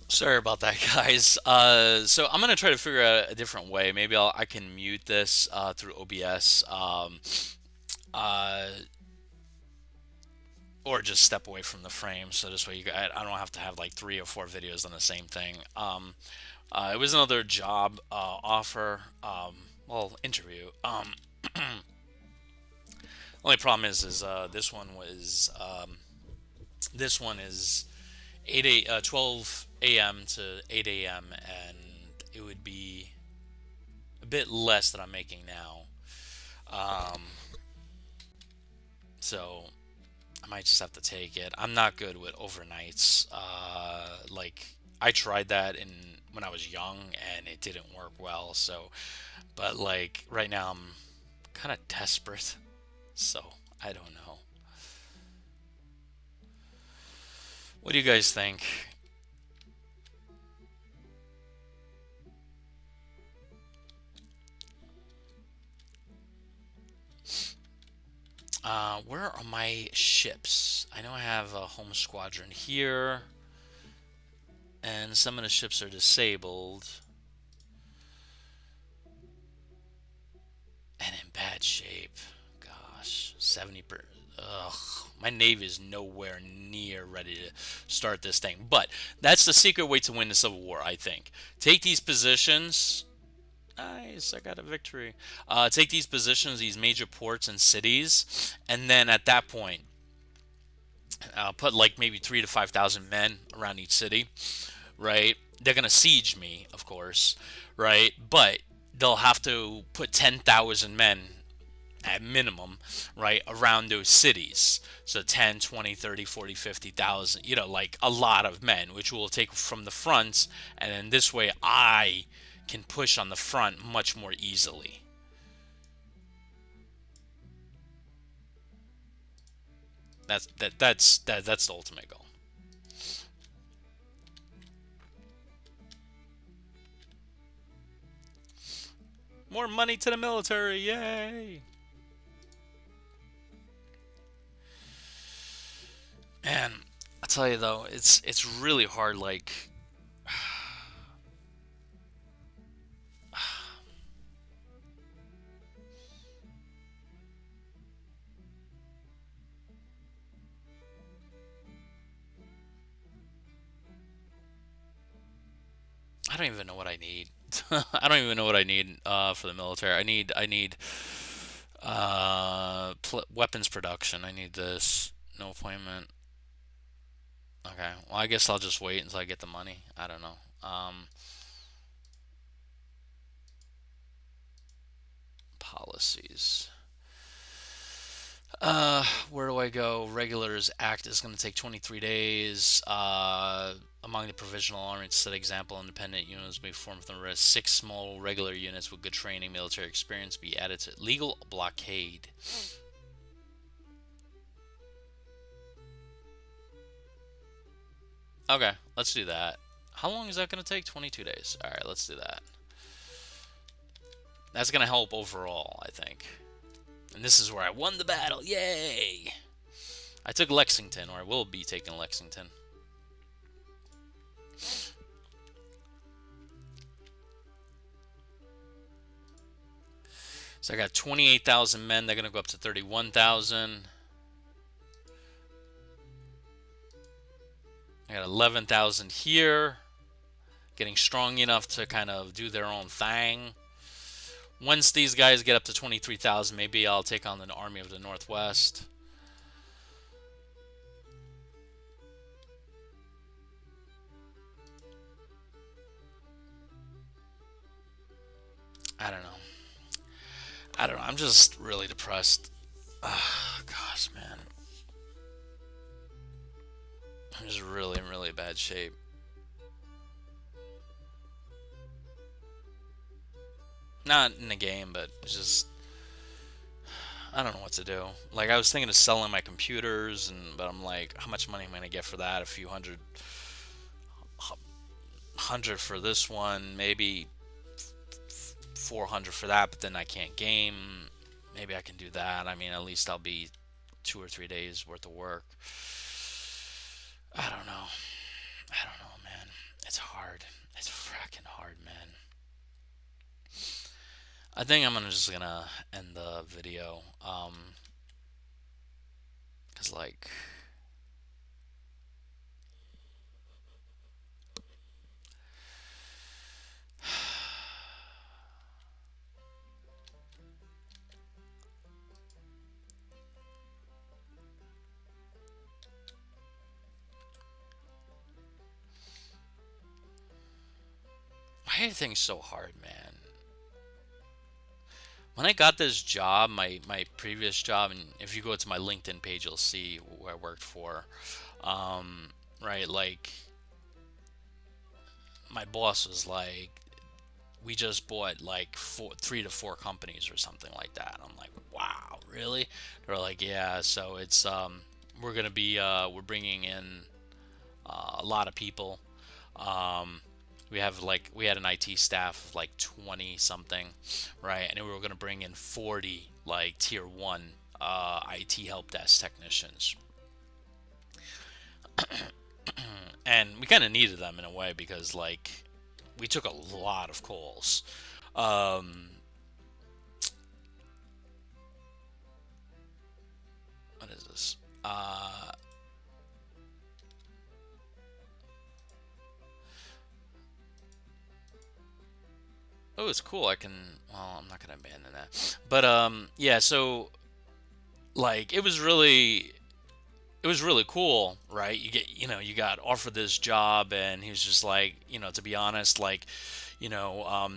Sorry about that, guys. So I'm gonna try to figure out a different way. Maybe I can mute this through OBS, uh, or just step away from the frame. So this way, I don't have to have like 3 or 4 videos on the same thing. It was another job offer, well, interview. Only problem is this one is 12 a.m. to 8 a.m. and it would be a bit less than I'm making now. Um, so I might just have to take it. I'm not good with overnights. Like I tried that in when I was young and it didn't work well. So, but like right now I'm kind of desperate. So I don't know. What do you guys think? Where are my ships? I know I have a home squadron here, and some of the ships are disabled and in bad shape. Gosh, 70 per. Ugh, my navy is nowhere near ready to start this thing. But that's the secret way to win the Civil War, I think. Take these positions. Nice, I got a victory. Take these positions, these major ports and cities, and then at that point, put like maybe 3 to 5 thousand men around each city, right? They're gonna siege me, of course, right? But they'll have to put 10,000 men at minimum, right, around those cities. So 10, 20, 30, 40, 50,000, like a lot of men, which will take from the front. And then this way I can push on the front much more easily. That's the ultimate goal. More money to the military, yay! And I tell you though, it's really hard. Like I don't even know what I need. I don't even know what I need for the military. I need weapons production. I need this. No appointment. Okay. Well, I guess I'll just wait until I get the money. I don't know. Policies. Where do I go? Regulars Act is going to take 23 days. Among the provisional army, to set example, independent units may form from the rest. 6 small regular units with good training, military experience be added to legal blockade. Okay, let's do that. How long is that going to take? 22 days. All right, let's do that. That's going to help overall, I think. And this is where I won the battle. Yay! I took Lexington, or I will be taking Lexington. So I got 28,000 men. They're going to go up to 31,000. I got 11,000 here. Getting strong enough to kind of do their own thing. Once these guys get up to 23,000, maybe I'll take on the Army of the Northwest. I don't know. I don't know. I'm just really depressed. Gosh, man. I'm just really in really bad shape. Not in the game, but just I don't know what to do. Like I was thinking of selling my computers, but I'm like, how much money am I gonna get for that? A few hundred for this one, maybe 400 for that. But then I can't game. Maybe I can do that. I mean, at least I'll be 2 or 3 days worth of work. I don't know. I don't know, man. It's I think I'm gonna just gonna end the video. Cause like my thing's so hard, man. When I got this job, my previous job, and if you go to my LinkedIn page, you'll see who I worked for. Right, like my boss was like, we just bought like 3 to 4 companies or something like that. I'm like, wow, really? They're like, yeah. So it's we're gonna be we're bringing in a lot of people. Um, we had an IT staff of like 20 something, right? And we were gonna bring in 40 like tier one IT help desk technicians, and we kind of needed them in a way because like we took a lot of calls. Um, what is this? Oh, it's cool. I can. Well, I'm not gonna abandon that. But yeah. So like, it was really cool, right? You got offered this job, and he was just like, to be honest, like, you know,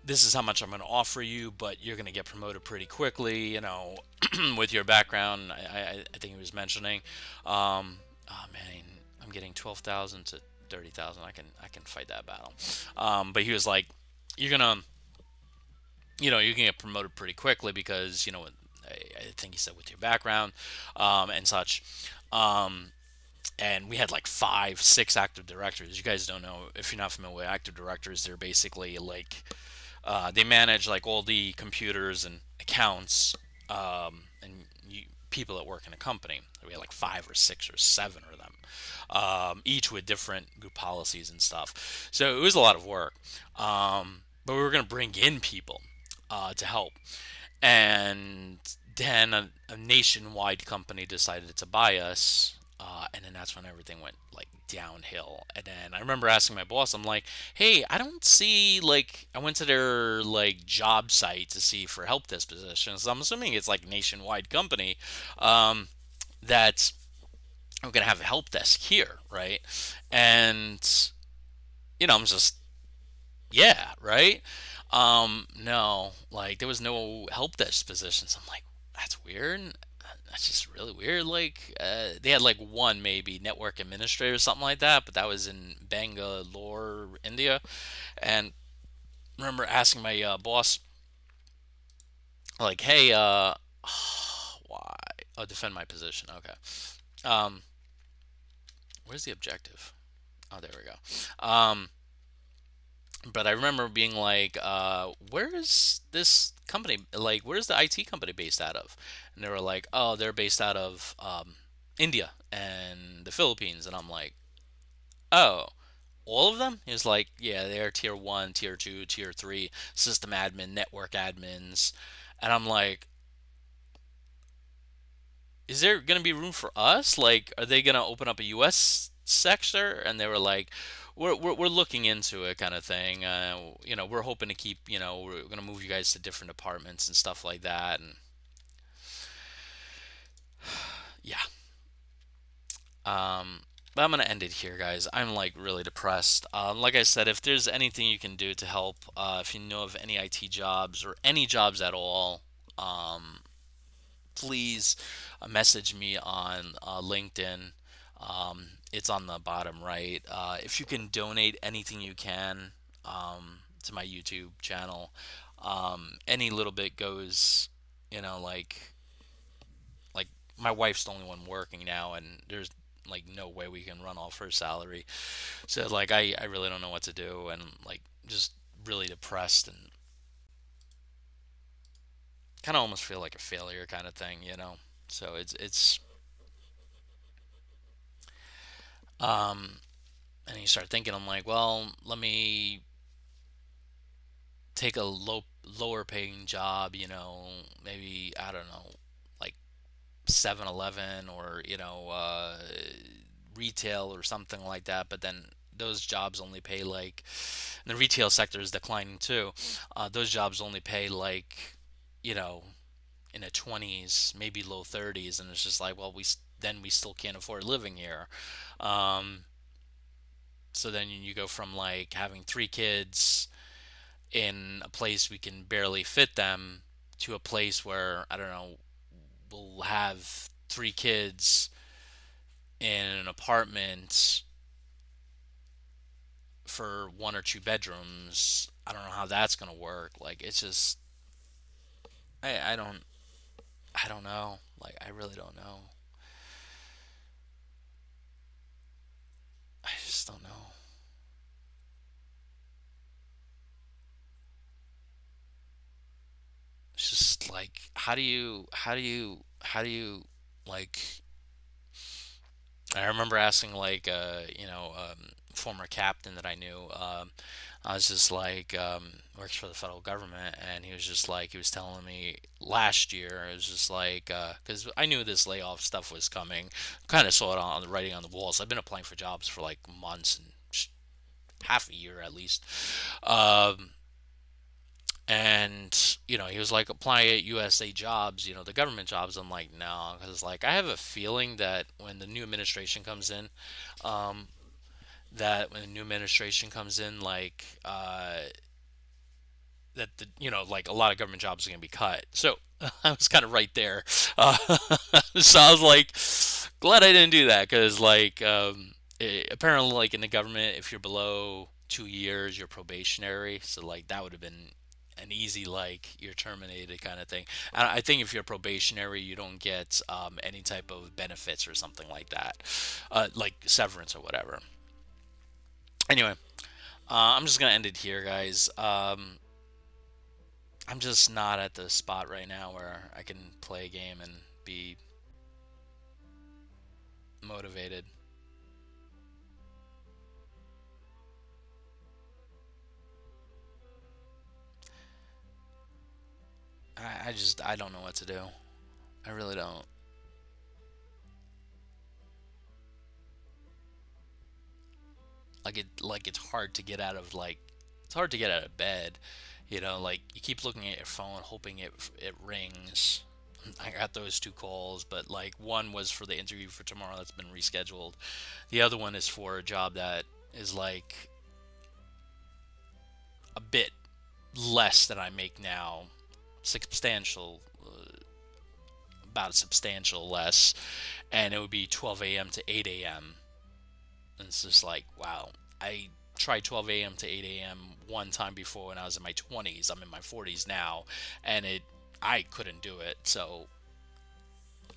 this is how much I'm gonna offer you, but you're gonna get promoted pretty quickly, with your background. I think he was mentioning. Oh man, I'm getting 12,000 to 30,000. I can fight that battle. But he was like, you're gonna you can get promoted pretty quickly because I think he said with your background and such. Um, and we had like 5, 6 active directors. You guys don't know if you're not familiar with active directors. They're basically like they manage like all the computers and accounts and people that work in a company. We had like 5 or 6 or 7 of them, each with different group policies and stuff. So it was a lot of work. But we were going to bring in people to help. And then a nationwide company decided to buy us. And then that's when everything went like downhill. And then I remember asking my boss, I'm like, "Hey, I don't see like I went to their like job site to see for help desk positions. So I'm assuming it's like nationwide company um, that I'm gonna have a help desk here, right?" And I'm just yeah, right. No, like there was no help desk positions. I'm like, that's weird. That's just really weird. Like, they had like one maybe network administrator or something like that, but that was in Bangalore, India. And I remember asking my boss, like, "Hey, why? Oh, defend my position. Okay. Um, where's the objective? Oh, there we go. But I remember being like, where is this company? Like, where's the IT company based out of? And they were like, oh, they're based out of India and the Philippines. And I'm like, oh, all of them? He was like, yeah, they're tier one, tier two, tier three, system admin, network admins. And I'm like, is there going to be room for us? Like, are they going to open up a U.S. sector? And they were like, we're looking into it, kind of thing. We're hoping to keep, we're going to move you guys to different departments and stuff like that. And yeah, but I'm going to end it here, guys. I'm like really depressed. Like I said, if there's anything you can do to help, if you know of any IT jobs or any jobs at all, um, please message me on LinkedIn. It's on the bottom right. If you can donate anything you can to my YouTube channel, any little bit goes, like my wife's the only one working now, and there's like no way we can run off her salary. So like I really don't know what to do, and like just really depressed and kind of almost feel like a failure kind of thing. So it's um and you start thinking, I'm like, well, let me take a lower paying job, maybe, I don't know, like 7-Eleven, or, retail or something like that. But then those jobs only pay like, and the retail sector is declining too. Those jobs only pay like, you know, in the 20s, maybe low 30s, and it's just like, well, then we still can't afford living here. Um, so then you go from like having 3 kids in a place we can barely fit them, to a place where, I don't know, we'll have 3 kids in an apartment for 1 or 2 bedrooms. I don't know how that's gonna work. Like, it's just, I don't know. Like, I really don't know. I just don't know. It's just like, how do you like, I remember asking, like, former captain that I knew. I was just like, works for the federal government, and he was just like, he was telling me last year. It was just like, because I knew this layoff stuff was coming, kind of saw it on the writing on the wall. So I've been applying for jobs for like months and half a year at least. Um, and he was like, apply at USA jobs, the government jobs. I'm like, no, because like, I have a feeling that when the new administration comes in, um, like, that the like, a lot of government jobs are going to be cut. So I was kind of right there. uh, so I was like, glad I didn't do that, because like, apparently, like, in the government, if you're below 2 years, you're probationary. So like, that would have been an easy, like, you're terminated kind of thing. And I think if you're probationary, you don't get any type of benefits or something like that, like severance or whatever. Anyway, I'm just gonna end it here, guys. I'm just not at the spot right now where I can play a game and be motivated. I don't know what to do. I really don't. It's hard to get out of, like, it's hard to get out of bed. Like, you keep looking at your phone, hoping it rings. I got those 2 calls, but like, one was for the interview for tomorrow that's been rescheduled. The other one is for a job that is like a bit less than I make now, substantial, about substantial less, and it would be 12 a.m. to 8 a.m. And it's just like, wow. I tried 12 a.m. to 8 a.m. one time before when I was in my 20s. I'm in my 40s now, and I couldn't do it. So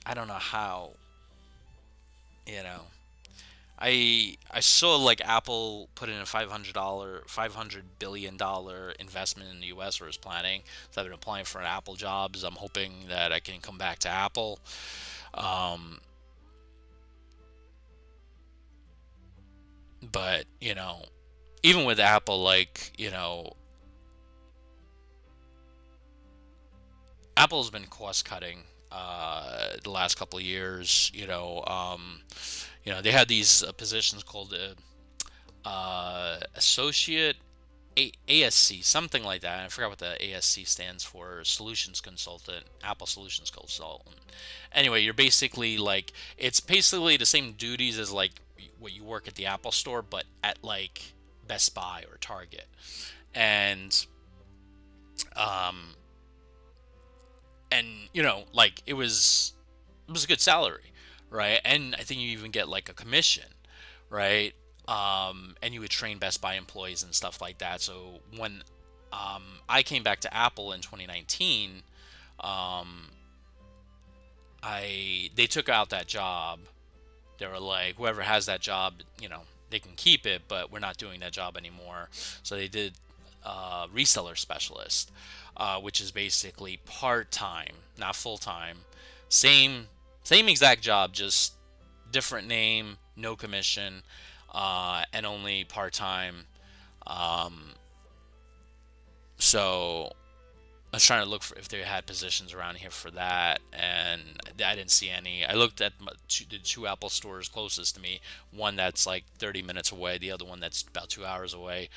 I don't know how, you know. I saw like Apple put in a $500 billion investment in the U.S. or is planning. So I've been applying for Apple jobs. I'm hoping that I can come back to Apple. Um, but even with Apple, like, Apple's been cost cutting the last couple of years. They had these positions called associate ASC, something like that. I forgot what the ASC stands for. Solutions consultant, Apple Solutions consultant. Anyway, you're basically like, it's basically the same duties as like what you work at the Apple store, but at like Best Buy or Target. And um, like, it was a good salary, right? And I think you even get like a commission, right? And you would train Best Buy employees and stuff like that. So when I came back to Apple in 2019, um, I they took out that job. They were like, whoever has that job, they can keep it, but we're not doing that job anymore. So they did reseller specialist, which is basically part time, not full time. Same same exact job, just different name, no commission, and only part time. Um, so I was trying to look for if they had positions around here for that, and I didn't see any. I looked at the two Apple stores closest to me, one that's like 30 minutes away, the other one that's about 2 hours away.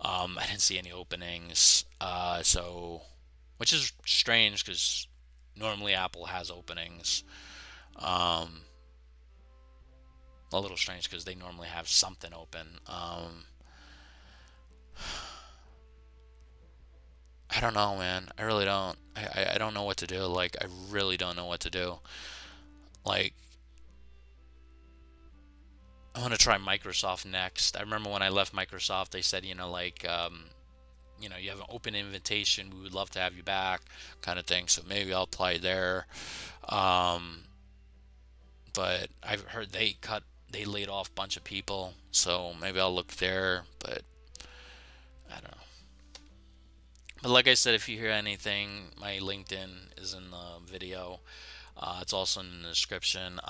I didn't see any openings, which is strange because normally Apple has openings. Um, a little strange because they normally have something open. I don't know, man. I really don't. I don't know what to do. Like, I really don't know what to do. Like, I want to try Microsoft next. I remember when I left Microsoft, they said, you have an open invitation. We would love to have you back, kind of thing. So maybe I'll apply there. Um, but I've heard they laid off a bunch of people. So maybe I'll look there. But I don't know. But like I said, if you hear anything, my LinkedIn is in the video. It's also in the description.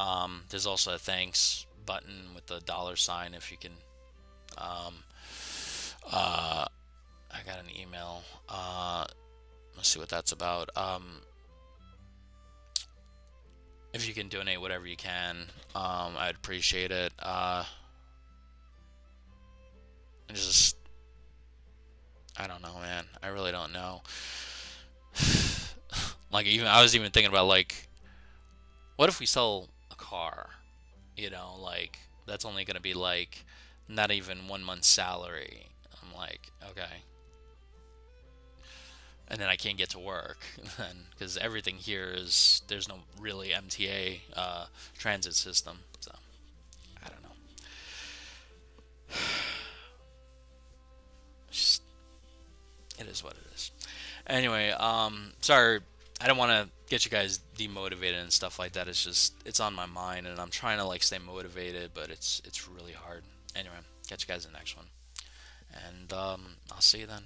There's also a thanks button with the dollar sign if you can. Um, uh, I got an email. Let's see what that's about. If you can donate whatever you can, I'd appreciate it. Just, I don't know, man. I really don't know. Like, even I was even thinking about, like, what if we sell a car? Like, that's only gonna be like not even 1 month's salary. I'm like, okay, and then I can't get to work, then because everything here is there's no really MTA transit system. So I don't know. Just, it is what it is. Anyway, sorry, I don't want to get you guys demotivated and stuff like that. It's on my mind, and I'm trying to like stay motivated, but it's really hard. Anyway, catch you guys in the next one, and I'll see you then.